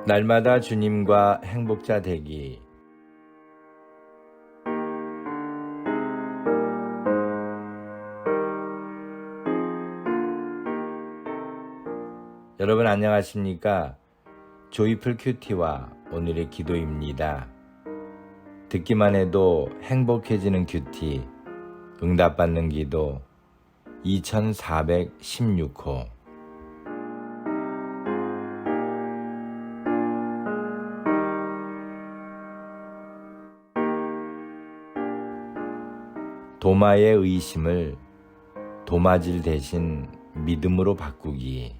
날마다 주님과 행복자 되기. 여러분 안녕하십니까? 조이풀 큐티와 오늘의 기도입니다. 듣기만 해도 행복해지는 큐티, 응답받는 기도 2416호. 도마의 의심을 도마질 대신 믿음으로 바꾸기.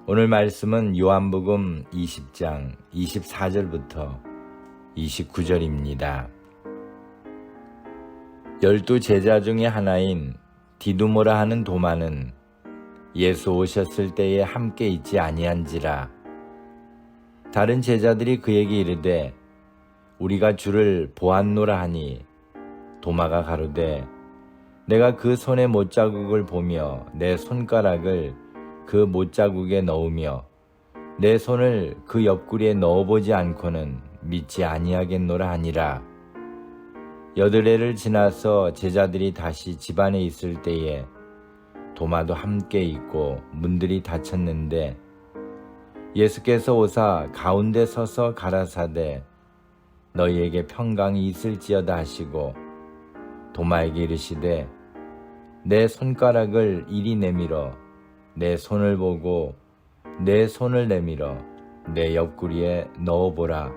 오늘 말씀은 요한복음 20장 24절부터 29절입니다. 12 제자 중에 하나인 디두모라 하는 도마는 예수 오셨을 때에 함께 있지 아니한지라. 다른 제자들이 그에게 이르되 우리가 주를 보았노라 하니 도마가 가로되 내가 그 손의 못자국을 보며 내 손가락을 그 못자국에 넣으며 내 손을 그 옆구리에 넣어보지 않고는 믿지 아니하겠노라 하니라. 8해를 지나서 제자들이 다시 집안에 있을 때에 도마도 함께 있고 문들이 닫혔는데 예수께서 오사 가운데 서서 가라사대 너희에게 평강이 있을지어다 하시고 도마에게 이르시되 내 손가락을 이리 내밀어 내 손을 보고 내 손을 내밀어 내 옆구리에 넣어보라.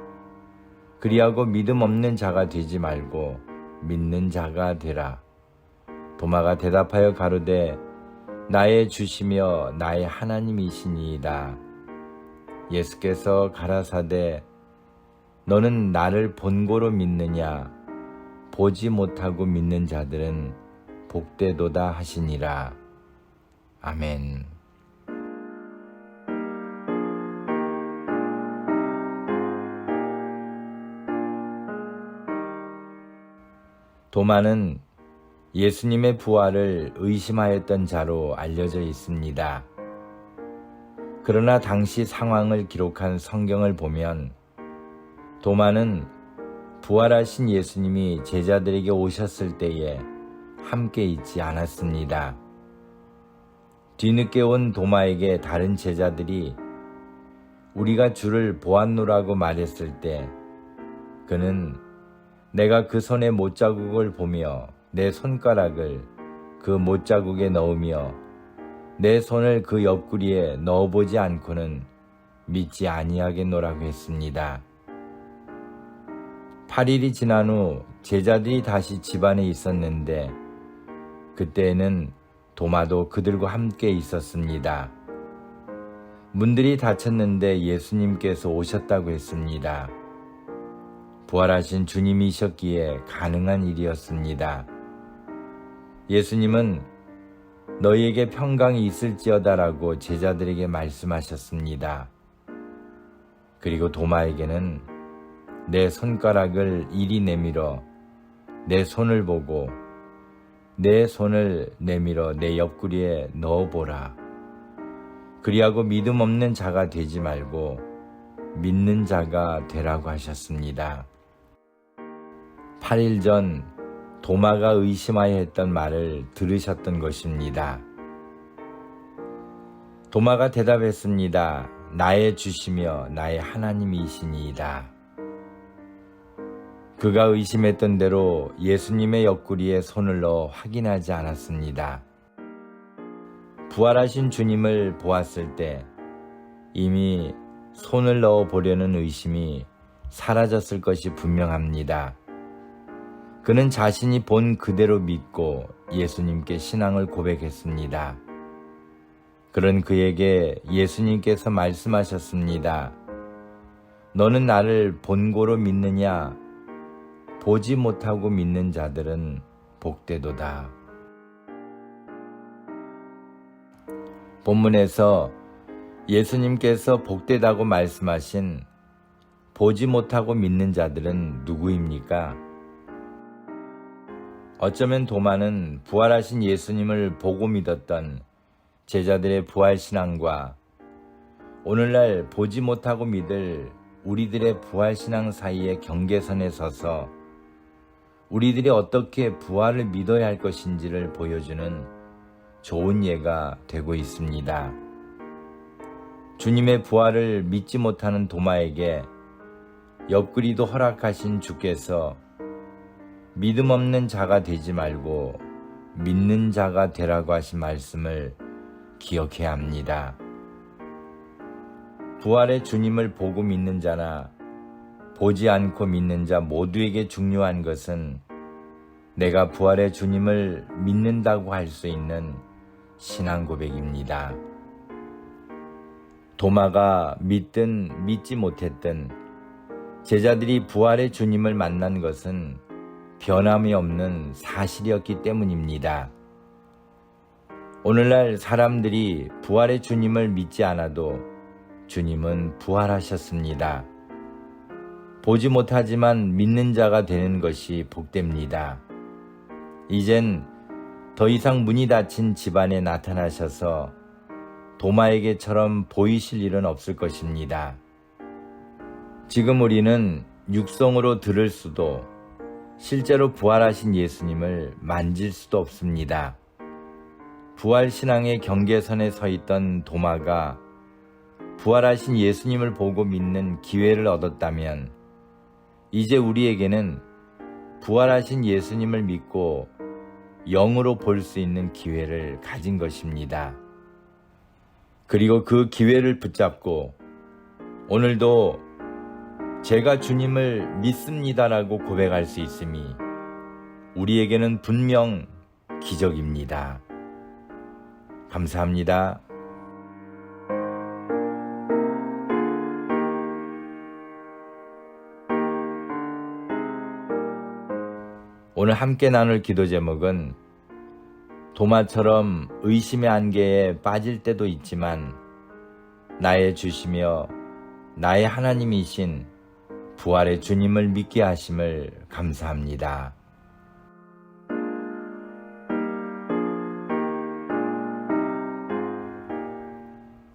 그리하고 믿음 없는 자가 되지 말고 믿는 자가 되라. 도마가 대답하여 가로되 나의 주시며 나의 하나님이시니이다. 예수께서 가라사대 너는 나를 본고로 믿느냐? 보지 못하고 믿는 자들은 복되도다 하시니라. 아멘. 도마는 예수님의 부활을 의심하였던 자로 알려져 있습니다. 그러나 당시 상황을 기록한 성경을 보면 도마는 부활하신 예수님이 제자들에게 오셨을 때에 함께 있지 않았습니다. 뒤늦게 온 도마에게 다른 제자들이 우리가 주를 보았노라고 말했을 때 그는 내가 그 손의 못자국을 보며 내 손가락을 그 못자국에 넣으며 내 손을 그 옆구리에 넣어보지 않고는 믿지 아니하겠노라고 했습니다. 8일이 지난 후 제자들이 다시 집안에 있었는데 그때에는 도마도 그들과 함께 있었습니다. 문들이 닫혔는데 예수님께서 오셨다고 했습니다. 부활하신 주님이셨기에 가능한 일이었습니다. 예수님은 너희에게 평강이 있을지어다라고 제자들에게 말씀하셨습니다. 그리고 도마에게는 내 손가락을 이리 내밀어 내 손을 보고 내 손을 내밀어 내 옆구리에 넣어보라. 그리하고 믿음 없는 자가 되지 말고 믿는 자가 되라고 하셨습니다. 8일 전 도마가 의심하여 했던 말을 들으셨던 것입니다. 도마가 대답했습니다. 나의 주시며 나의 하나님이시니이다. 그가 의심했던 대로 예수님의 옆구리에 손을 넣어 확인하지 않았습니다. 부활하신 주님을 보았을 때 이미 손을 넣어 보려는 의심이 사라졌을 것이 분명합니다. 그는 자신이 본 그대로 믿고 예수님께 신앙을 고백했습니다. 그런 그에게 예수님께서 말씀하셨습니다. 너는 나를 본고로 믿느냐? 보지 못하고 믿는 자들은 복되도다. 본문에서 예수님께서 복되다고 말씀하신 보지 못하고 믿는 자들은 누구입니까? 어쩌면 도마는 부활하신 예수님을 보고 믿었던 제자들의 부활신앙과 오늘날 보지 못하고 믿을 우리들의 부활신앙 사이의 경계선에 서서 우리들이 어떻게 부활을 믿어야 할 것인지를 보여주는 좋은 예가 되고 있습니다. 주님의 부활을 믿지 못하는 도마에게 옆구리도 허락하신 주께서 믿음 없는 자가 되지 말고 믿는 자가 되라고 하신 말씀을 기억해야 합니다. 부활의 주님을 보고 믿는 자나 보지 않고 믿는 자 모두에게 중요한 것은 내가 부활의 주님을 믿는다고 할 수 있는 신앙 고백입니다. 도마가 믿든 믿지 못했든 제자들이 부활의 주님을 만난 것은 변함이 없는 사실이었기 때문입니다. 오늘날 사람들이 부활의 주님을 믿지 않아도 주님은 부활하셨습니다. 보지 못하지만 믿는 자가 되는 것이 복됩니다. 이젠 더 이상 문이 닫힌 집안에 나타나셔서 도마에게처럼 보이실 일은 없을 것입니다. 지금 우리는 육성으로 들을 수도 실제로 부활하신 예수님을 만질 수도 없습니다. 부활신앙의 경계선에 서 있던 도마가 부활하신 예수님을 보고 믿는 기회를 얻었다면 이제 우리에게는 부활하신 예수님을 믿고 영으로 볼 수 있는 기회를 가진 것입니다. 그리고 그 기회를 붙잡고 오늘도 제가 주님을 믿습니다라고 고백할 수 있음이 우리에게는 분명 기적입니다. 감사합니다. 오늘 함께 나눌 기도 제목은 도마처럼 의심의 안개에 빠질 때도 있지만 나의 주시며 나의 하나님이신 부활의 주님을 믿게 하심을 감사합니다.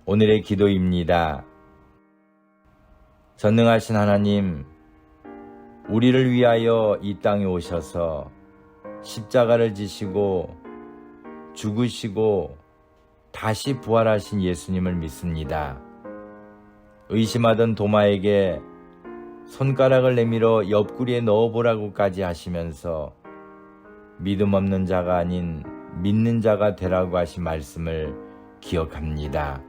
오늘의 기도입니다. 전능하신 하나님, 우리를 위하여 이 땅에 오셔서 십자가를 지시고 죽으시고 다시 부활하신 예수님을 믿습니다. 의심하던 도마에게 손가락을 내밀어 옆구리에 넣어보라고까지 하시면서 믿음 없는 자가 아닌 믿는 자가 되라고 하신 말씀을 기억합니다.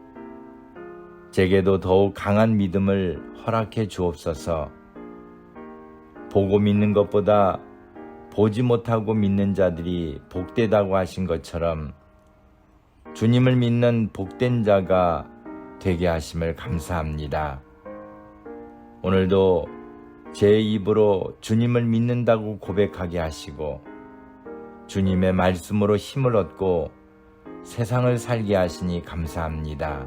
제게도 더욱 강한 믿음을 허락해 주옵소서. 보고 믿는 것보다 보지 못하고 믿는 자들이 복되다고 하신 것처럼 주님을 믿는 복된 자가 되게 하심을 감사합니다. 오늘도 제 입으로 주님을 믿는다고 고백하게 하시고 주님의 말씀으로 힘을 얻고 세상을 살게 하시니 감사합니다.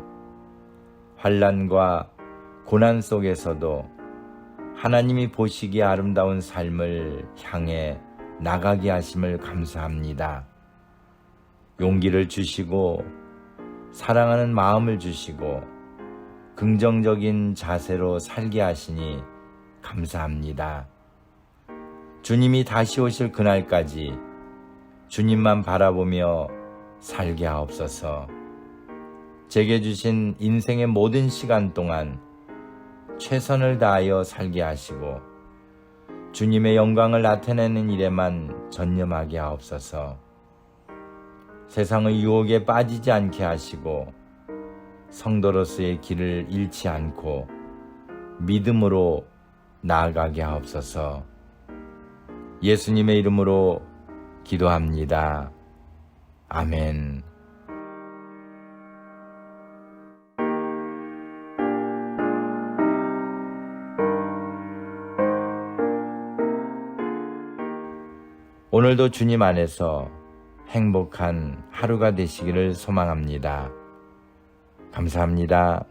환난과 고난 속에서도 하나님이 보시기에 아름다운 삶을 향해 나가게 하심을 감사합니다. 용기를 주시고 사랑하는 마음을 주시고 긍정적인 자세로 살게 하시니 감사합니다. 주님이 다시 오실 그날까지 주님만 바라보며 살게 하옵소서. 제게 주신 인생의 모든 시간 동안 최선을 다하여 살게 하시고 주님의 영광을 나타내는 일에만 전념하게 하옵소서. 세상의 유혹에 빠지지 않게 하시고 성도로서의 길을 잃지 않고 믿음으로 나아가게 하옵소서. 예수님의 이름으로 기도합니다. 아멘. 오늘도 주님 안에서 행복한 하루가 되시기를 소망합니다. 감사합니다.